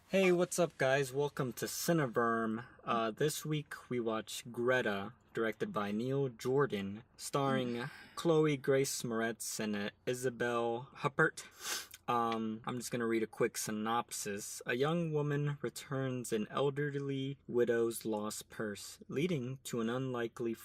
Hey, what's up, guys? Welcome to Cineverm. This week we watch Greta, directed by Neil Jordan, starring Chloë Grace Moretz and Isabelle Huppert. I'm just gonna read a quick synopsis. A young woman returns an elderly widow's lost purse, leading to an unlikely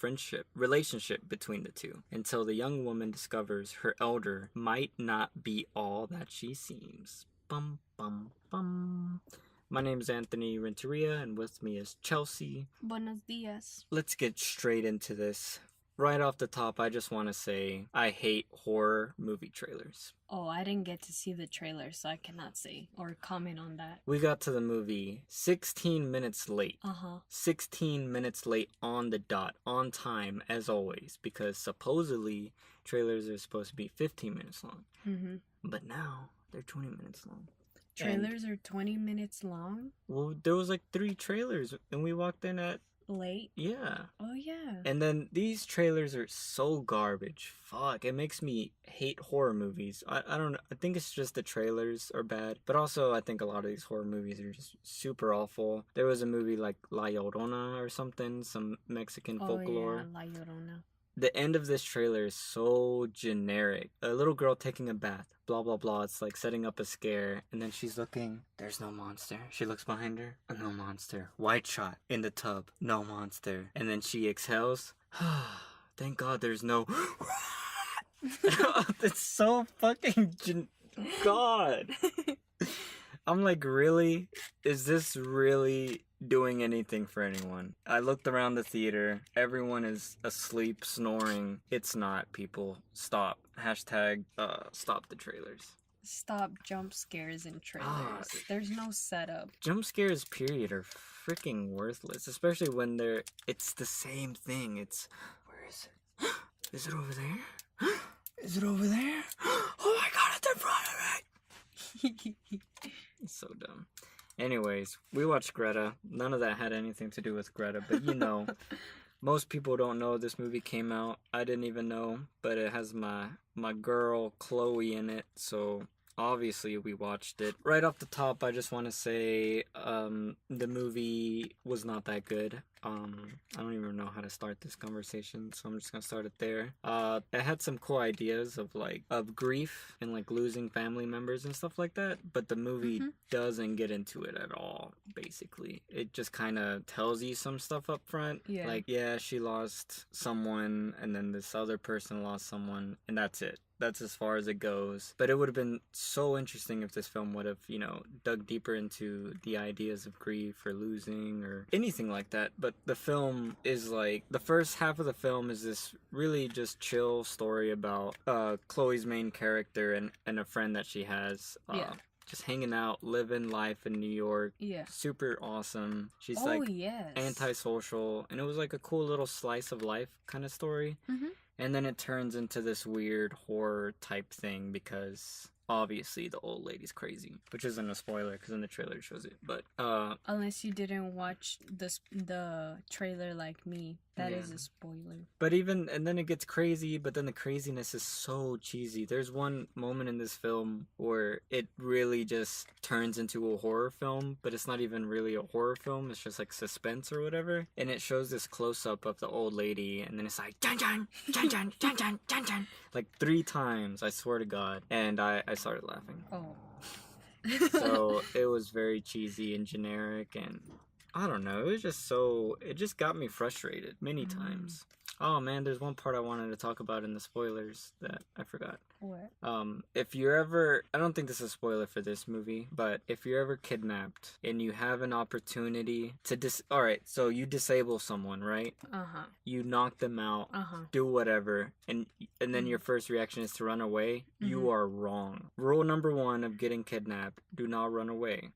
relationship between the two, until the young woman discovers her elder might not be all that she seems. Bum, bum, bum. My name is Anthony Renteria, and with me is Chelsea. Buenos dias. Let's get straight into this. Right off the top, I just want to say I hate horror movie trailers. Oh, I didn't get to see the trailer, so I cannot say or comment on that. We got to the movie 16 minutes late. 16 minutes late on the dot, on time, as always, because supposedly trailers are supposed to be 15 minutes long. But now they're 20 minutes long. Trailers are 20 minutes long? Well, there was like 3 trailers, and we walked in at... Late? Yeah. Oh, yeah. And then these trailers are so garbage. Fuck, it makes me hate horror movies. I don't know. I think it's just the trailers are bad. But also, I think a lot of these horror movies are just super awful. There was a movie like La Llorona or something, some Mexican folklore. Yeah, La Llorona. The end of this trailer is so generic. A little girl taking a bath, blah blah blah. It's like setting up a scare, and then she's looking. There's no monster. She looks behind her. No monster. White shot in the tub. No monster. And then she exhales. Thank God there's no. It's so fucking God. I'm like, really? Is this really doing anything for anyone? I looked around the theater. Everyone is asleep, snoring. It's not, people. Stop. Hashtag stop the trailers. Stop jump scares in trailers. There's no setup. Jump scares, period, are freaking worthless. Especially when it's the same thing. Where is it? Is it over there? Is it over there? Oh my God, it's in front of me! It's so dumb. Anyways, we watched Greta. None of that had anything to do with Greta, but most people don't know this movie came out. I didn't even know, but it has my girl Chloe in it, so obviously we watched it. Right off the top, I just want to say the movie was not that good. I don't even know how to start this conversation, so I'm just gonna start it there. It had some cool ideas of grief and like losing family members and stuff like that, but the movie doesn't get into it at all. Basically, it just kind of tells you some stuff up front. Yeah. Like, yeah, she lost someone, and then this other person lost someone, and that's it. That's as far as it goes. But it would have been so interesting if this film would have, dug deeper into the ideas of grief or losing or anything like that. But the film is like, the first half of the film is this really just chill story about Chloe's main character and a friend that she has. Just hanging out, living life in New York. Yeah. Super awesome. She's antisocial. And it was like a cool little slice of life kind of story. And then it turns into this weird horror type thing because obviously the old lady's crazy, which isn't a spoiler because in the trailer it shows it. But unless you didn't watch the trailer like me, that is a spoiler. But and then it gets crazy, but then the craziness is so cheesy. There's one moment in this film where it really just turns into a horror film, but it's not even really a horror film. It's just like suspense or whatever. And it shows this close up of the old lady, and then it's like dun dun dun dun dun dun dun dun, like 3 times. I swear to God, and I started laughing. Oh. So it was very cheesy and generic, and I don't know, it just got me frustrated many times. Oh man, there's one part I wanted to talk about in the spoilers that I forgot. What? If you're ever, I don't think this is a spoiler for this movie, but if you're ever kidnapped and you have an opportunity to alright, so you disable someone, right? You knock them out, do whatever, and then your first reaction is to run away. You are wrong. Rule number 1 of getting kidnapped, do not run away.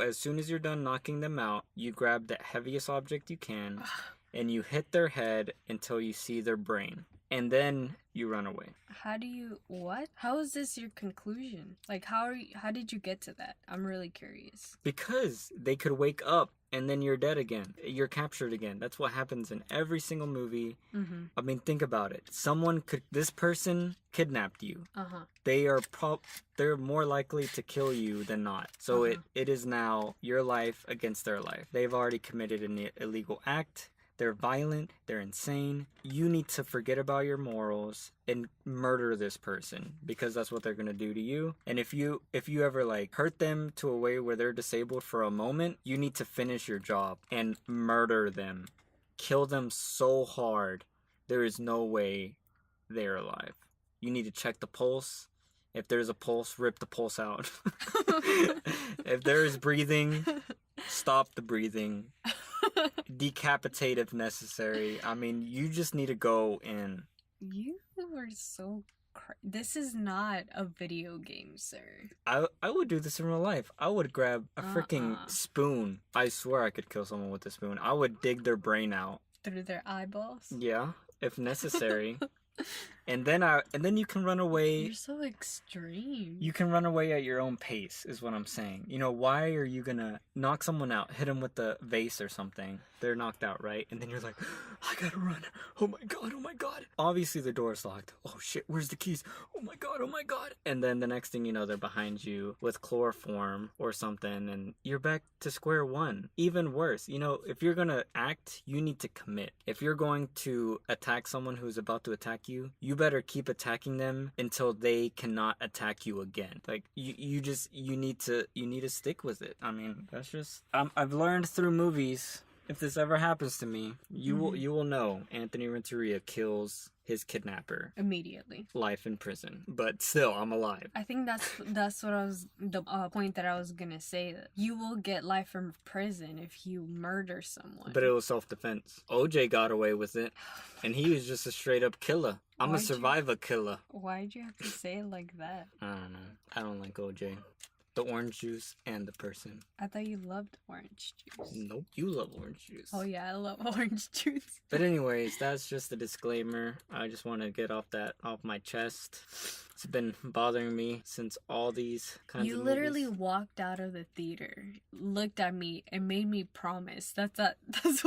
As soon as you're done knocking them out, you grab the heaviest object you can, and you hit their head until you see their brain. And then you run away. What? How is this your conclusion? Like, how did you get to that? I'm really curious. Because they could wake up and then you're dead again. You're captured again. That's what happens in every single movie. Mm-hmm. I mean, think about it. This person kidnapped you. Uh-huh. They're more likely to kill you than not. So it is now your life against their life. They've already committed an illegal act. They're violent. They're insane. You need to forget about your morals and murder this person because that's what they're gonna do to you. And if you ever like hurt them to a way where they're disabled for a moment, you need to finish your job and murder them. Kill them so hard there is no way they're alive. You need to check the pulse. If there's a pulse, rip the pulse out. If there is breathing, stop the breathing. Decapitate if necessary. I mean, you just need to go in. You are so this is not a video game, sir. I would do this in real life. I would grab a freaking spoon. I swear I could kill someone with a spoon. I would dig their brain out. Through their eyeballs? Yeah, if necessary. And then you can run away. You're so extreme. You can run away at your own pace, is what I'm saying. You know, why are you gonna knock someone out, hit them with the vase or something? They're knocked out, right? And then you're like, I gotta run. Oh my god, oh my god. Obviously the door's locked. Oh shit, where's the keys? Oh my god, oh my god. And then the next thing you know, they're behind you with chloroform or something, and you're back to square one. Even worse, you know, if you're gonna act, you need to commit. If you're going to attack someone who's about to attack you, you better keep attacking them until they cannot attack you again. Like you need to stick with it. I mean, that's just I've learned through movies. If this ever happens to me, you will know Anthony Renteria kills his kidnapper immediately. Life in prison, but still, I'm alive. I think that's what I was the point that I was gonna say. That you will get life from prison if you murder someone. But it was self-defense. OJ got away with it, and he was just a straight-up killer. I'm a survivor killer. Why'd you have to say it like that? I don't know. I don't like OJ. The orange juice and the person. I thought you loved orange juice. Nope, you love orange juice. Oh yeah, I love orange juice. But anyways, that's just a disclaimer. I just want to get off my chest. It's been bothering me since all these kinds of movies. You literally walked out of the theater, looked at me, and made me promise. That's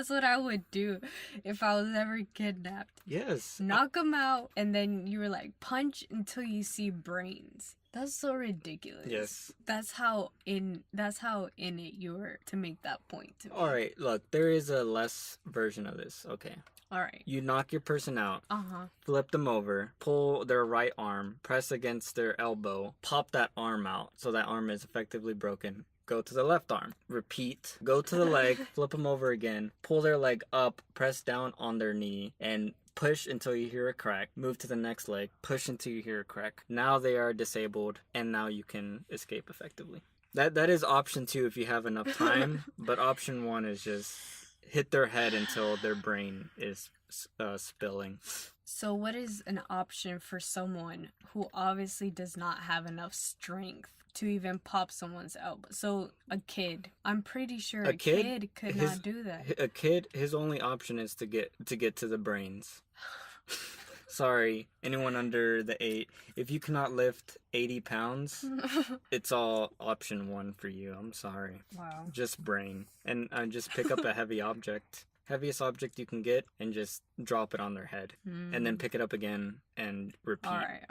what I would do if I was ever kidnapped. Yes. Knock him out, and then you were like, punch until you see brains. That's so ridiculous. Yes. That's how in it you were to make that point to me. Alright, look, there is a less version of this. Okay. Alright. You knock your person out. Uh-huh. Flip them over. Pull their right arm. Press against their elbow. Pop that arm out so that arm is effectively broken. Go to the left arm. Repeat. Go to the leg. Flip them over again. Pull their leg up. Press down on their knee. And push until you hear a crack. Move to the next leg. Push until you hear a crack. Now they are disabled, and now you can escape effectively. That is option 2 if you have enough time, but option 1 is just hit their head until their brain is spilling. So what is an option for someone who obviously does not have enough strength to even pop someone's elbow? So a kid. I'm pretty sure a kid could not do that. A kid, his only option is to get to the brains. Sorry, anyone under the 8. If you cannot lift 80 pounds, it's all option 1 for you. I'm sorry. Wow. Just brain. And just pick up a heavy object. Heaviest object you can get and just drop it on their head. And then pick it up again and repeat. Alright.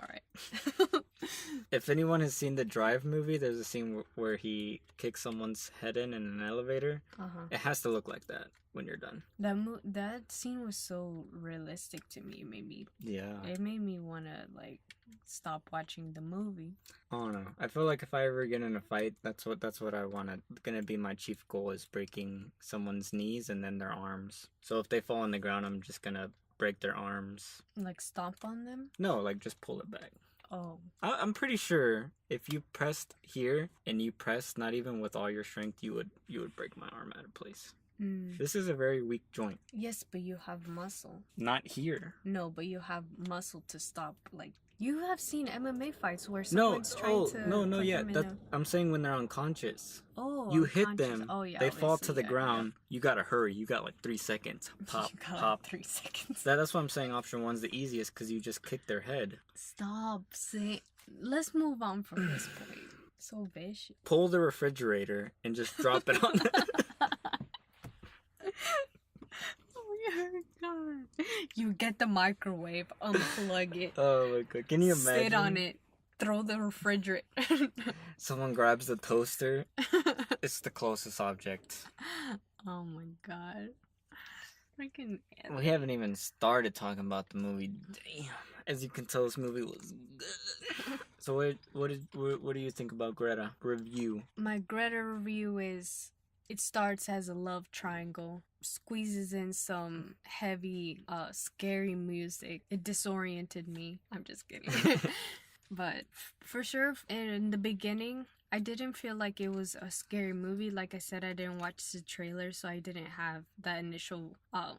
If anyone has seen the Drive movie, there's a scene where he kicks someone's head in an elevator. It has to look like that when you're done. That scene was so realistic to me. It made me want to like stop watching the movie. I don't know. I feel like if I ever get in a fight, that's what I want to. Gonna be my chief goal is breaking someone's knees and then their arms. So if they fall on the ground, I'm just gonna break their arms. Like stomp on them? No, like just pull it back. Oh. I'm pretty sure if you pressed here and you pressed not even with all your strength, you would break my arm out of place. This is a very weak joint. Yes, but you have muscle. Not here. No, but you have muscle to stop. Like, you have seen MMA fights where someone's trying to... No, yeah. I'm saying when they're unconscious. Oh, you hit them. Oh, yeah. They fall to the ground. Yeah. You gotta hurry. You got like 3 seconds. Pop, pop. 3 seconds. That's why I'm saying option 1's the easiest because you just kick their head. Stop saying... Let's move on from this point. So vicious. Pull the refrigerator and just drop it on Oh god. You get the microwave, unplug it. Oh my god. Can you imagine? Sit on it. Throw the refrigerator. Someone grabs the toaster. It's the closest object. Oh my god. Freaking. We haven't even started talking about the movie. Damn. As you can tell, this movie was good. So what do you think about Greta? Review. My Greta review is, it starts as a love triangle, squeezes in some heavy, scary music. It disoriented me. I'm just kidding. But for sure, in the beginning, I didn't feel like it was a scary movie. Like I said, I didn't watch the trailer, so I didn't have that initial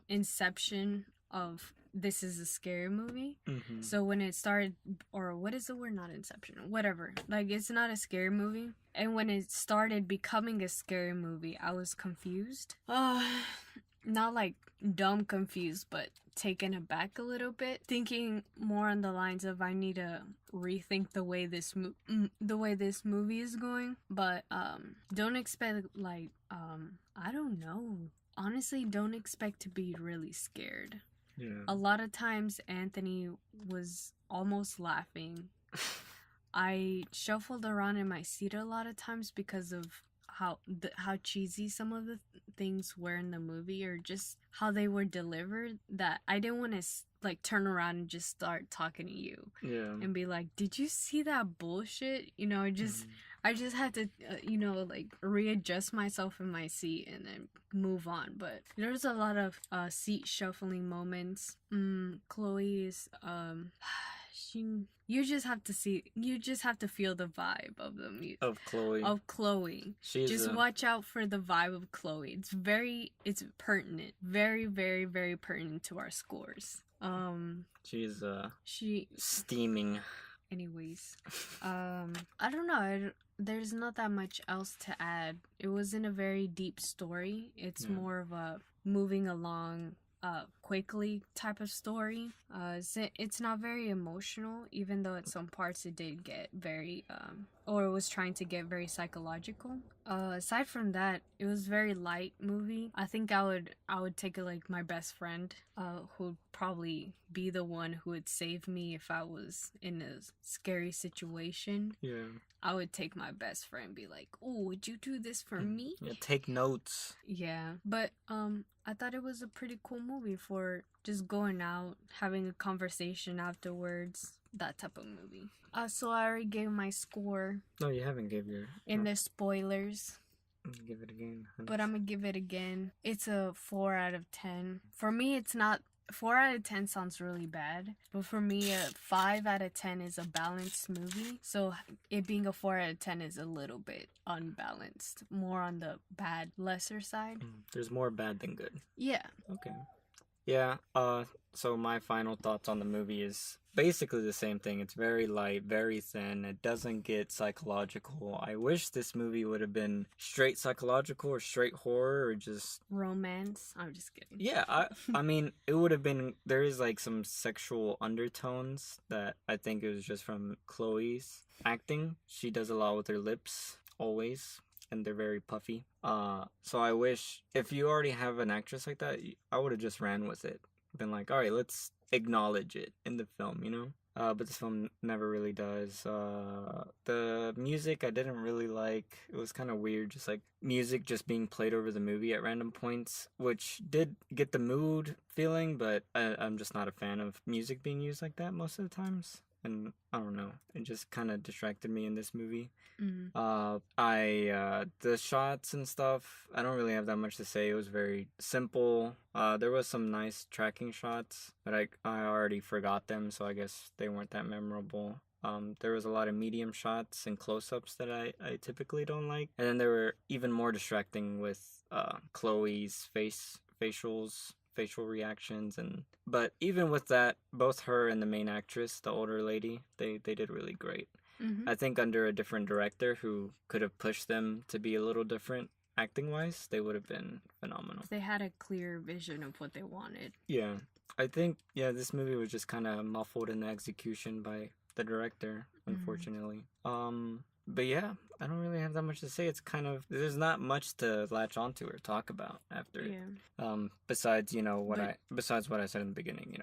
inception of this is a scary movie. Mm-hmm. So when it started, or what is the word? Not inception, whatever. Like, it's not a scary movie. And when it started becoming a scary movie, I was confused. Not like dumb confused, but taken aback a little bit, thinking more on the lines of I need to rethink the way this movie is going. But don't expect like I don't know. Honestly, don't expect to be really scared. Yeah. A lot of times Anthony was almost laughing. I shuffled around in my seat a lot of times because of how cheesy some of the things were in the movie, or just how they were delivered, that I didn't want to like turn around and just start talking to you. Yeah. And be like, did you see that bullshit? You know, I just had to like readjust myself in my seat and then move on. But there's a lot of seat shuffling moments. Chloe is you just have to feel the vibe of the music of Chloe. Just watch out for the vibe of Chloe. It's pertinent, very, very, very pertinent to our scores. She's steaming. Anyways, I don't know. There's not that much else to add. It wasn't a very deep story. It's more of a moving along quickly type of story. It's not very emotional, even though at some parts it did get very or it was trying to get very psychological. Aside from that, it was very light movie. I think I would take it like my best friend, who'd probably be the one who would save me if I was in a scary situation. Yeah. I would take my best friend and be like, oh, would you do this for me? Yeah, take notes. Yeah. But I thought it was a pretty cool movie for just going out, having a conversation afterwards, that type of movie. So I already gave my score. No, you haven't gave your... In the spoilers. Give it again. But I'm going to give it again. It's a 4 out of 10. For me, it's not... 4 out of 10 sounds really bad. But for me, a 5 out of 10 is a balanced movie. So it being a 4 out of 10 is a little bit unbalanced. More on the bad, lesser side. There's more bad than good. Yeah. Okay. Yeah, so my final thoughts on the movie is basically the same thing. It's very light, very thin. It doesn't get psychological. I wish this movie would have been straight psychological or straight horror or just... romance. I'm just kidding. Yeah, I mean, it would have been... There is, like, some sexual undertones that I think it was just from Chloe's acting. She does a lot with her lips, always. And they're very puffy. So I wish, if you already have an actress like that, I would have just ran with it. Been like, all right, let's acknowledge it in the film, you know? But this film never really does. The music I didn't really like. It was kind of weird, just like music just being played over the movie at random points, which did get the mood feeling, but I'm just not a fan of music being used like that most of the times. And I don't know, it just kind of distracted me in this movie. The shots and stuff, I don't really have that much to say. It was very simple. There was some nice tracking shots, but I already forgot them, so I guess they weren't that memorable. There was a lot of medium shots and close-ups that I typically don't like. And then they were even more distracting with Chloe's facial reactions, but even with that, both her and the main actress, the older lady, they did really great. I think under a different director who could have pushed them to be a little different acting wise, they would have been phenomenal. They had a clear vision of what they wanted. Yeah, I think this movie was just kind of muffled in the execution by the director, unfortunately. But yeah, I don't really have that much to say. It's kind of, there's not much to latch onto or talk about after it. Besides, besides what I said in the beginning,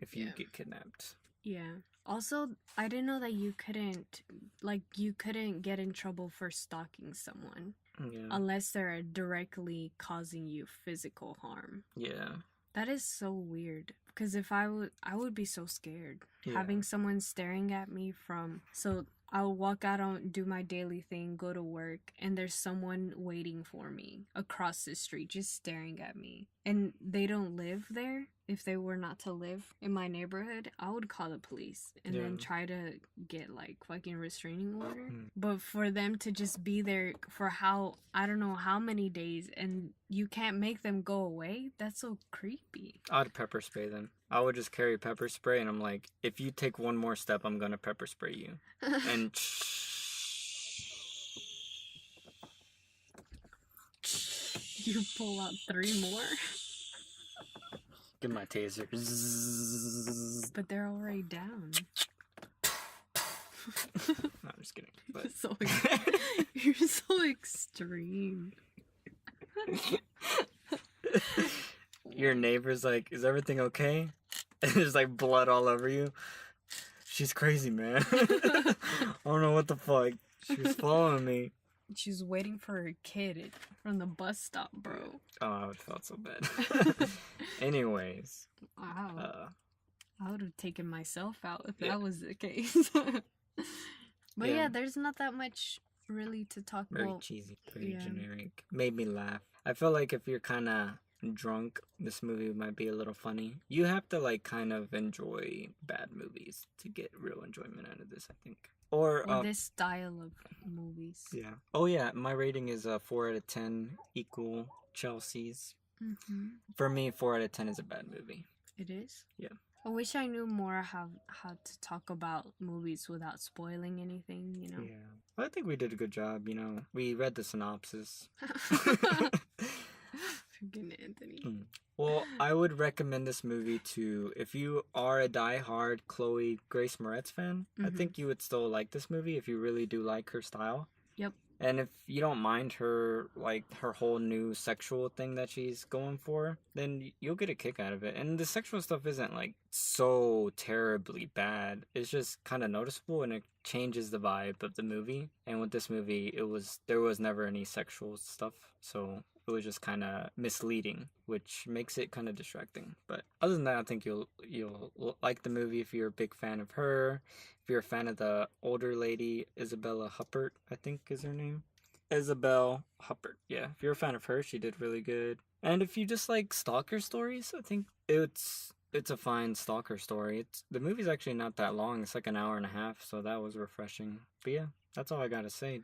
if you get kidnapped. Yeah. Also, I didn't know that you couldn't get in trouble for stalking someone. Yeah. Unless they're directly causing you physical harm. Yeah. That is so weird. Because if I would be so scared. Having someone staring at me so I'll walk out and do my daily thing, go to work, and there's someone waiting for me across the street, just staring at me. And they don't live there. If they were not to live in my neighborhood, I would call the police and then try to get fucking restraining order. But for them to just be there for I don't know how many days, and you can't make them go away, that's so creepy. I'd pepper spray them. I would just carry pepper spray, and I'm like, if you take one more step, I'm gonna pepper spray you. And you pull out 3 more. Get my taser. But they're already down. No, I'm just kidding. But... You're so extreme. Your neighbor's like, is everything okay? And there's like blood all over you. She's crazy, man. I don't know what the fuck. She was following me. She's waiting for her kid from the bus stop, bro. Oh, I would have felt so bad. Anyways. Wow. I would have taken myself out if that was the case. But yeah, there's not that much really to talk about. Very cheesy, very generic. Made me laugh. I feel like if you're kind of drunk, this movie might be a little funny. You have to kind of enjoy bad movies to get real enjoyment out of this, I think. Or this style of movies. Yeah. Oh yeah, my rating is 4 out of 10 equal Chelsea's. Mm-hmm. For me, 4 out of 10 is a bad movie. It is? Yeah. I wish I knew more how to talk about movies without spoiling anything, Yeah. Well, I think we did a good job, We read the synopsis. Freaking Anthony. Well, I would recommend this movie to, if you are a die-hard Chloë Grace Moretz fan, I think you would still like this movie if you really do like her style. Yep. And if you don't mind her whole new sexual thing that she's going for, then you'll get a kick out of it. And the sexual stuff isn't so terribly bad. It's just kind of noticeable, and it changes the vibe of the movie. And with this movie, there was never any sexual stuff, so it was just kind of misleading, which makes it kind of distracting. But other than that, I think you'll like the movie if you're a big fan of her. If you're a fan of the older lady, Isabelle Huppert, I think is her name. Isabelle Huppert. Yeah, if you're a fan of her, she did really good. And if you just like stalker stories, I think it's a fine stalker story. The movie's actually not that long. It's like an hour and a half, so that was refreshing. But yeah, that's all I gotta say.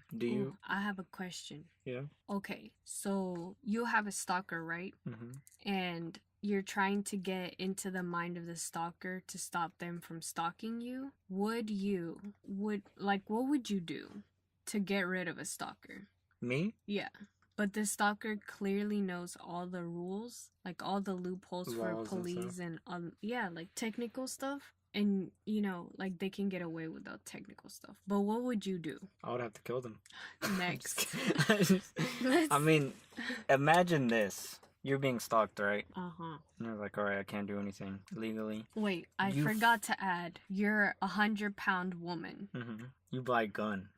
I have a question. Yeah. Okay, so you have a stalker, right? Mm-hmm. And you're trying to get into the mind of the stalker to stop them from stalking you. What would you do to get rid of a stalker? Me? Yeah. But the stalker clearly knows all the rules, all the loopholes for police and technical stuff. And, they can get away without technical stuff. But what would you do? I would have to kill them. Next. I mean, imagine this. You're being stalked, right? Uh-huh. And you're like, all right, I can't do anything legally. Wait, I forgot to add. You're a 100-pound woman. Mm-hmm. You buy a gun.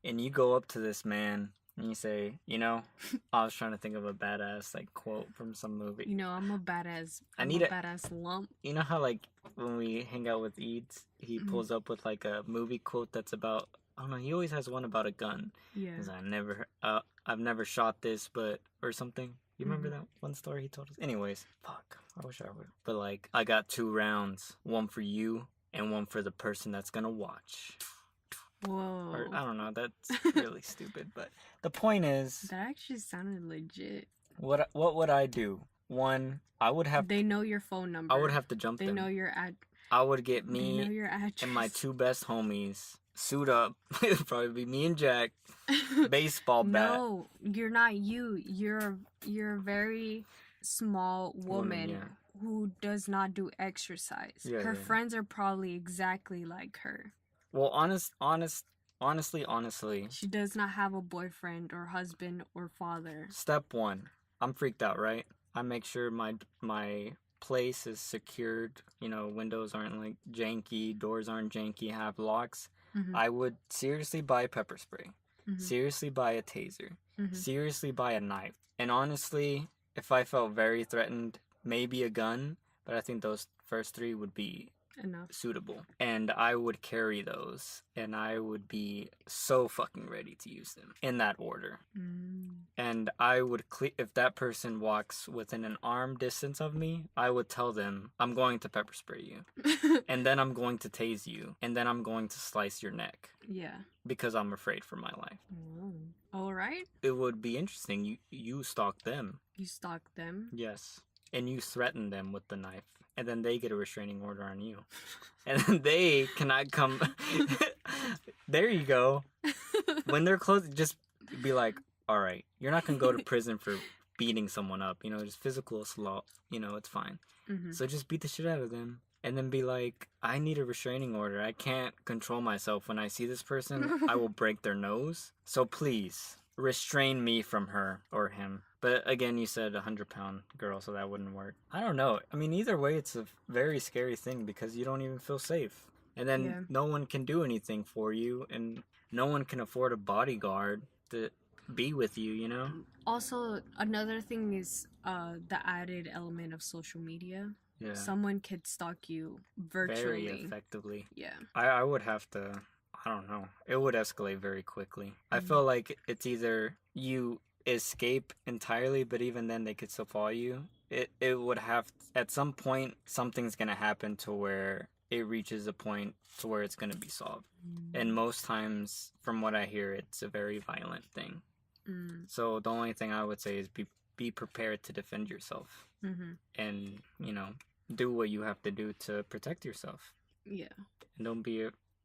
And you go up to this man. And you say, I was trying to think of a badass quote from some movie. I'm a badass. I'm a badass lump. You know how when we hang out with Eads, he pulls up with a movie quote that's about, I don't know, he always has one about a gun. Yeah. He's like, I've never shot this, or something. You remember that one story he told us? Anyways, fuck, I wish I would. But I got 2 rounds, one for you and one for the person that's gonna watch. Whoa. Or, I don't know, that's really stupid, but the point is... That actually sounded legit. What would I do? One, I would have... They know your phone number. I would have to jump them. They know your I would get me they know your address. And my 2 best homies, suit up. It'd probably be me and Jack. Baseball bat. No, you're not you. You're a very small woman who does not do exercise. Yeah, her friends are probably exactly like her. Well, honest honestly. She does not have a boyfriend or husband or father. Step 1. I'm freaked out, right? I make sure my place is secured. You know, windows aren't like janky, doors aren't janky, have locks. Mm-hmm. I would seriously buy pepper spray. Mm-hmm. Seriously buy a taser. Mm-hmm. Seriously buy a knife. And honestly, if I felt very threatened, maybe a gun, but I think those first 3 would be enough. Suitable. And I would carry those, and I would be so fucking ready to use them in that order. And I would if that person walks within an arm distance of me, I would tell them, I'm going to pepper spray you. And then I'm going to tase you. And then I'm going to slice your neck. Yeah. Because I'm afraid for my life. All right. It would be interesting. You stalk them. You stalk them? Yes. And you threaten them with the knife. And then they get a restraining order on you. And then they cannot come. There you go. When they're close, just be like, all right, you're not going to go to prison for beating someone up. You know, just physical assault. You know, it's fine. Mm-hmm. So just beat the shit out of them. And then be like, I need a restraining order. I can't control myself. When I see this person, I will break their nose. So please, restrain me from her or him. But again, you said 100-pound girl, so that wouldn't work. I don't know. I mean, either way, it's a very scary thing because you don't even feel safe. And then no one can do anything for you, and no one can afford a bodyguard to be with you, you know? Also, another thing is the added element of social media. Yeah. Someone could stalk you virtually. Very effectively. Yeah. I would have to, I don't know. It would escalate very quickly. I feel like it's either you escape entirely, but even then they could still follow you. It would have, at some point, something's going to happen to where it reaches a point to where it's going to be solved. And most times, from what I hear, it's a very violent thing. So the only thing I would say is be prepared to defend yourself. And, you know, do what you have to do to protect yourself. Yeah.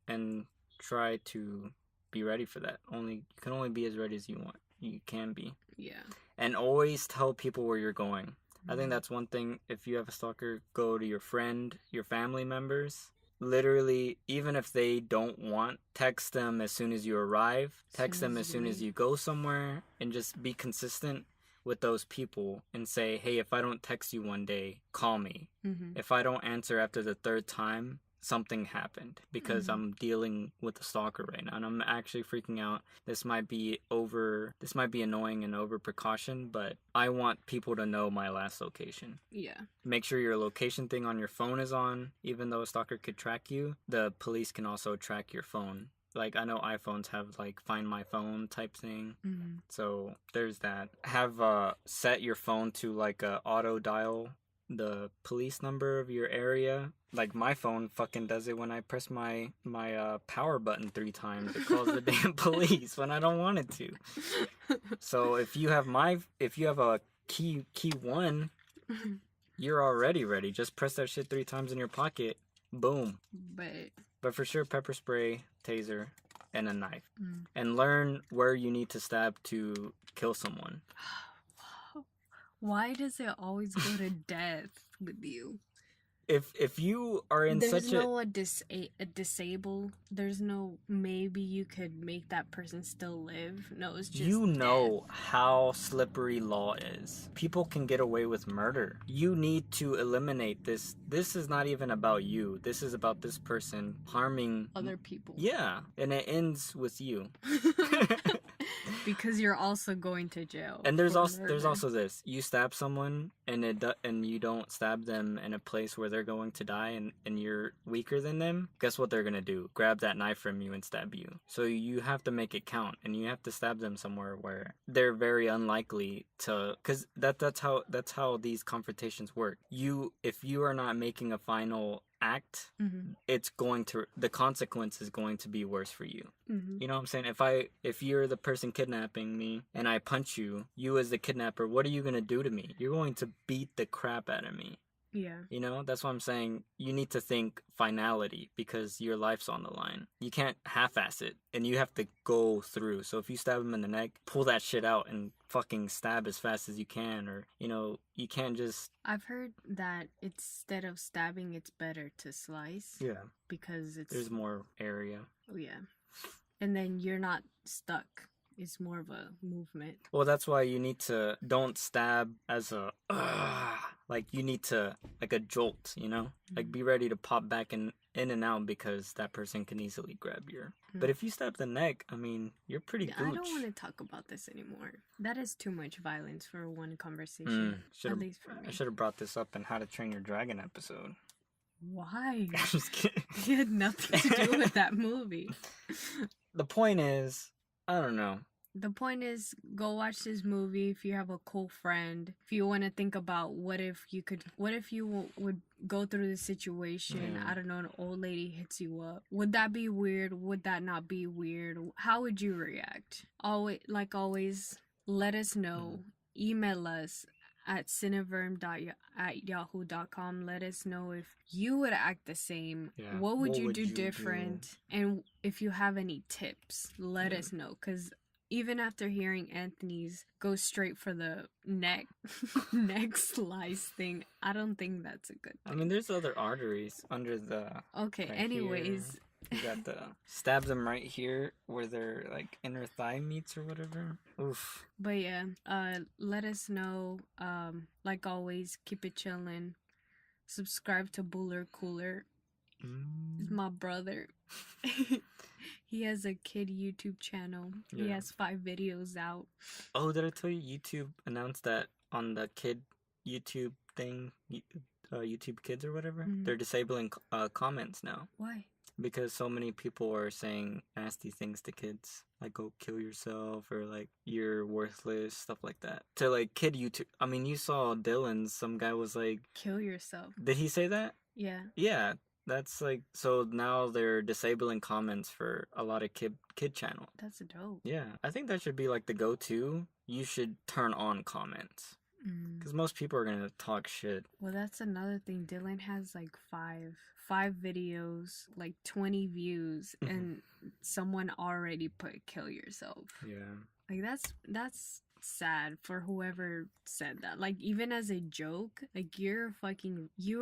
And try to be ready for that. You can only be as ready as you can be. Yeah. And always tell people where you're going. I think that's one thing. If you have a stalker, go to your friend, your family members. Literally, even if they don't want, text them as soon as you arrive. Text them as soon as you go somewhere. And just be consistent with those people and say, hey, if I don't text you one day, call me. If I don't answer after the 3rd time, something happened because I'm dealing with a stalker right now and I'm actually freaking out. This might be annoying and over precaution, but I want people to know my last location. Yeah. Make sure your location thing on your phone is on. Even though a stalker could track you, the police can also track your phone. Like, I know iPhones have, like, Find My Phone type thing. So, there's that. Have, set your phone to, like, a auto dial the police number of your area. Like, my phone fucking does it when I press my power button 3 times. It calls the damn police when I don't want it to. So, if you have a key 1, you're already ready. Just press that shit 3 times in your pocket. Boom. But for sure, pepper spray, taser, and a knife. And learn where you need to stab to kill someone. Why does it always go to death with you? If you are in there's no disable. There's no maybe you could make that person still live. No, it's just death. How slippery law is. People can get away with murder. You need to eliminate this. This is not even about you. This is about this person harming other people. Yeah, and it ends with you. Because you're also going to jail. And there's also this. You stab someone and you don't stab them in a place where they're going to die and you're weaker than them. Guess what they're going to do? Grab that knife from you and stab you. So you have to make it count and you have to stab them somewhere where they're very unlikely to, cuz that's how these confrontations work. If you are not making a final act, the consequence is going to be worse for you. You know what I'm saying? If you're the person kidnapping me and I punch you as the kidnapper, what are you going to do to me? You're going to beat the crap out of me. Yeah. You know, that's what I'm saying. You need to think finality because your life's on the line. You can't half-ass it and you have to go through. So if you stab him in the neck, pull that shit out and fucking stab as fast as you can, or, you know, you can't just... I've heard that instead of stabbing, it's better to slice. Yeah. Because there's more area. Oh, yeah. And then you're not stuck. It's more of a movement. Well, that's why you need to don't stab as a like you need to like a jolt, you know? Like be ready to pop back in and out because that person can easily grab your. But if you stab the neck, I mean, you're pretty gooch. I don't want to talk about this anymore. That is too much violence for one conversation. At least for me. I should have brought this up in How to Train Your Dragon episode. Why? I'm just kidding. It had nothing to do with that movie. The point is, I don't know. The point is, go watch this movie if you have a cool friend. If you want to think about what if you would go through this situation. I don't know, an old lady hits you up. Would that be weird? Would that not be weird? How would you react? Always, let us know. Email us at cineverm@yahoo.com. Let us know if you would act the same. Yeah. What would you do different? And if you have any tips, let us know. Because even after hearing Anthony's go straight for the neck slice thing, I don't think that's a good thing. I mean, there's other arteries under the... Okay, right anyways. Here. You got the... Stab them right here where their, like, inner thigh meets or whatever. Oof. But yeah, let us know. Like always, keep it chillin'. Subscribe to Buller Cooler. It's my brother. He has a kid YouTube channel. Yeah. He has 5 videos out. Oh, did I tell you YouTube announced that on the kid YouTube thing, YouTube Kids or whatever? They're disabling comments now. Why? Because so many people are saying nasty things to kids. Like, go kill yourself or, like, you're worthless, stuff like that. To, like, kid YouTube. I mean, you saw Dylan's. Some guy was like... Kill yourself. Did he say that? Yeah. Yeah. That's like, so now they're disabling comments for a lot of kid channels. That's dope. Yeah, I think that should be like the go-to. You should turn on comments. Because most people are going to talk shit. Well, that's another thing. Dylan has like five videos, like 20 views, and someone already put kill yourself. Yeah. Like that's sad for whoever said that. Like, even as a joke, like, you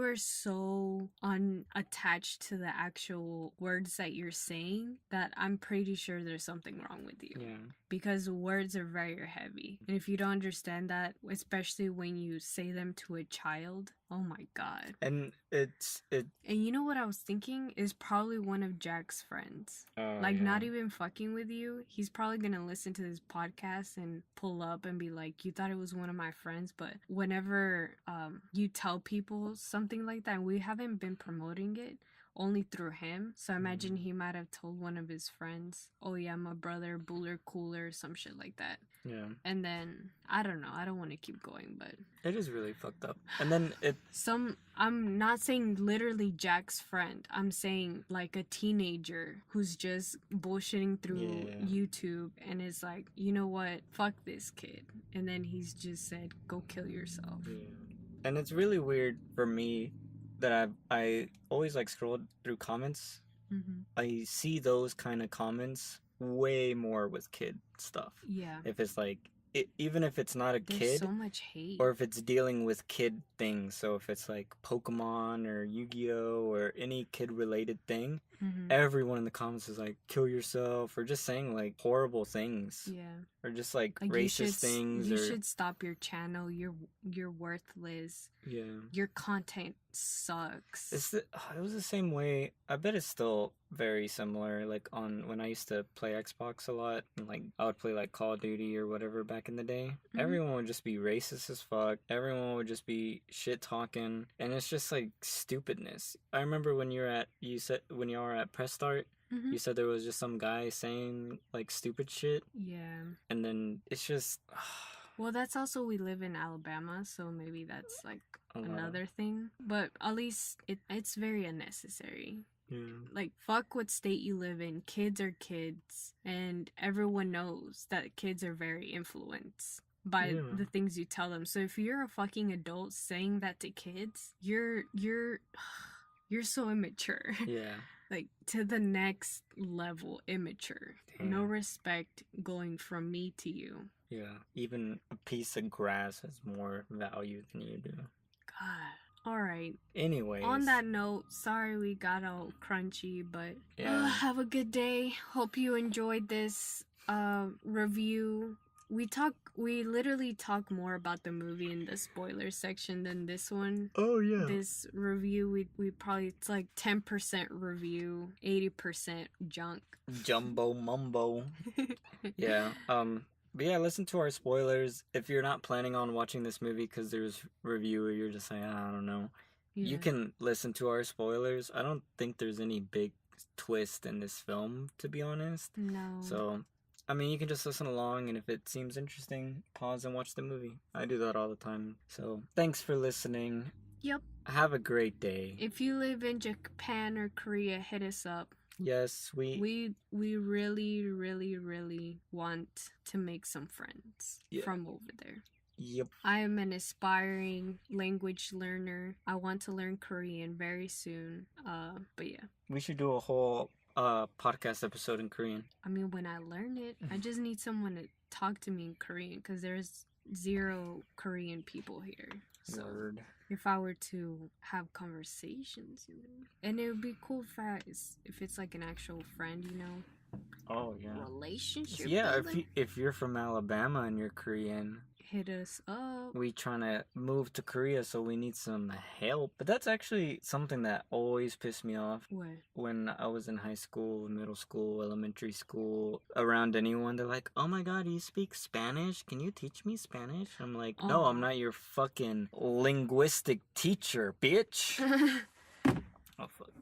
are so unattached to the actual words that you're saying that I'm pretty sure there's something wrong with you. Yeah. Because words are very heavy. And if you don't understand that, especially when you say them to a child, oh my god. And And you know what I was thinking? Is probably one of Jack's friends. Not even fucking with you. He's probably gonna listen to this podcast and pull up and be like, you thought it was one of my friends, but whenever you tell people something like that, and we haven't been promoting it, only through him. So I imagine he might have told one of his friends, oh yeah, my brother, Buller Cooler, some shit like that. Yeah. And then, I don't know, I don't want to keep going, but... It is really fucked up. And then I'm not saying literally Jack's friend. I'm saying like a teenager who's just bullshitting through YouTube and is like, you know what, fuck this kid. And then he's just said, go kill yourself. Yeah. And it's really weird for me that I always like scroll through comments. I see those kind of comments way more with kid stuff. Yeah. If it's like, even if it's not a There's kid, so much hate. Or if it's dealing with kid things. So if it's like Pokemon or Yu-Gi-Oh or any kid related thing, everyone in the comments is like, kill yourself, or just saying like horrible things. Yeah. Or just like racist things. You should stop your channel. You're worthless. Yeah. Your content sucks. It was the same way. I bet it's still very similar. Like when I used to play Xbox a lot, and like I would play like Call of Duty or whatever back in the day. Everyone would just be racist as fuck. Everyone would just be shit talking, and it's just like stupidness. I remember when y'all were at Press Start. You said there was just some guy saying like stupid shit. Yeah. And then it's just... Well, that's also, we live in Alabama, so maybe that's like another thing. But at least it's very unnecessary. Yeah. Like, fuck what state you live in. Kids are kids. And everyone knows that kids are very influenced by the things you tell them. So if you're a fucking adult saying that to kids, you're so immature. Yeah. Like, to the next level immature. Damn. No respect going from me to you. Yeah. Even a piece of grass has more value than you do. God. Alright. Anyways. On that note, sorry we got all crunchy, but yeah. Have a good day. Hope you enjoyed this review. We literally talk more about the movie in the spoiler section than this one. Oh yeah. This review we probably, it's like 10% review, 80% junk. Jumbo mumbo. Yeah. But yeah, listen to our spoilers. If you're not planning on watching this movie because there's review or you're just saying, I don't know, you can listen to our spoilers. I don't think there's any big twist in this film, to be honest. No. So, I mean, you can just listen along, and if it seems interesting, pause and watch the movie. I do that all the time. So, thanks for listening. Yep. Have a great day. If you live in Japan or Korea, hit us up. Yes, we really, really, really want to make some friends from over there. Yep. I am an aspiring language learner. I want to learn Korean very soon. But yeah. We should do a whole podcast episode in Korean. I mean, when I learn it, I just need someone to talk to me in Korean because there's 0 Korean people here. So Word. If I were to have conversations, and it would be cool if it's like an actual friend, Oh yeah. Relationship. Yeah, if you're from Alabama and you're Korean, hit us up. We trying to move to Korea, so we need some help. But that's actually something that always pissed me off. What? When I was in high school, middle school, elementary school, around anyone, they're like, "Oh my God, you speak Spanish? Can you teach me Spanish?" I'm like, "No, I'm not your fucking linguistic teacher, bitch." Oh fuck.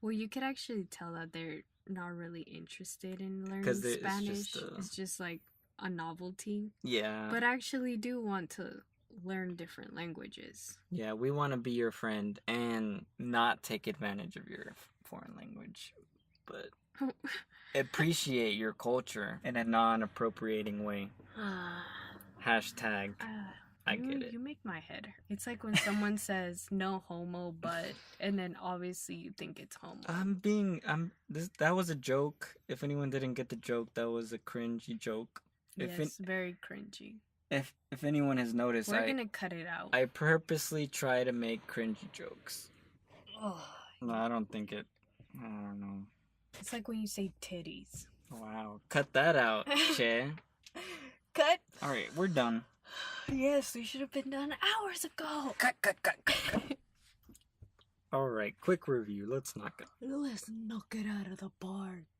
Well, you could actually tell that they're not really interested in learning Spanish. It's just like a novelty. Yeah. But actually do want to learn different languages. Yeah, we want to be your friend and not take advantage of your foreign language, but appreciate your culture in a non-appropriating way. Hashtag. I get it. You make my head hurt. It's like when someone says no homo, and then obviously you think it's homo. That was a joke. If anyone didn't get the joke, that was a cringy joke. Yes, very cringy. If anyone has noticed, we're gonna cut it out. I purposely try to make cringy jokes. Oh. No, I don't know. It's like when you say titties. Wow, cut that out, Che. Cut. All right, we're done. Yes, we should have been done hours ago. Cut. All right, quick review. Let's knock it. Let's knock it out of the park.